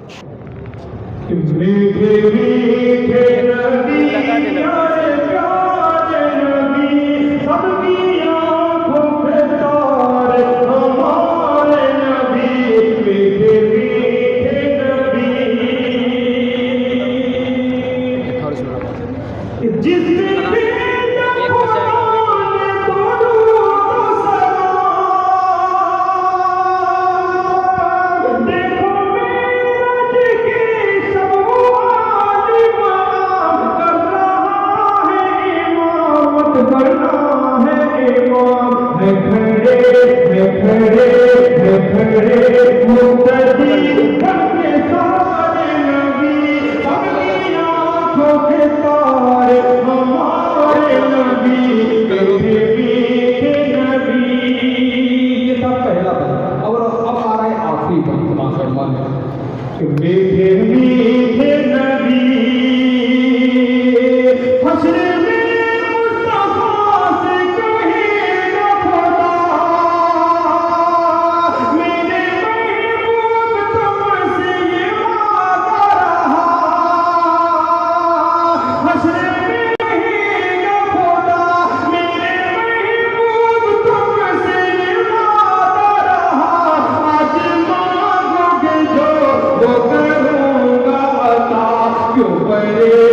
मीठे मीठे नबी प्यारे प्यारे नबी सबकी आंखों पे तारे हमारे नबी मीठे मीठे नबी जिस मीठे मीठे नबी हश्र में मुस्तफा से कहेगा खुदा मेरे महबूब तुमसे ये वादा रहा हश्र में कहेगा खुदा मेरे महबूब तुमसे ये वादा रहा आज मांगोगे जो वो करूँगा अता क्यों परे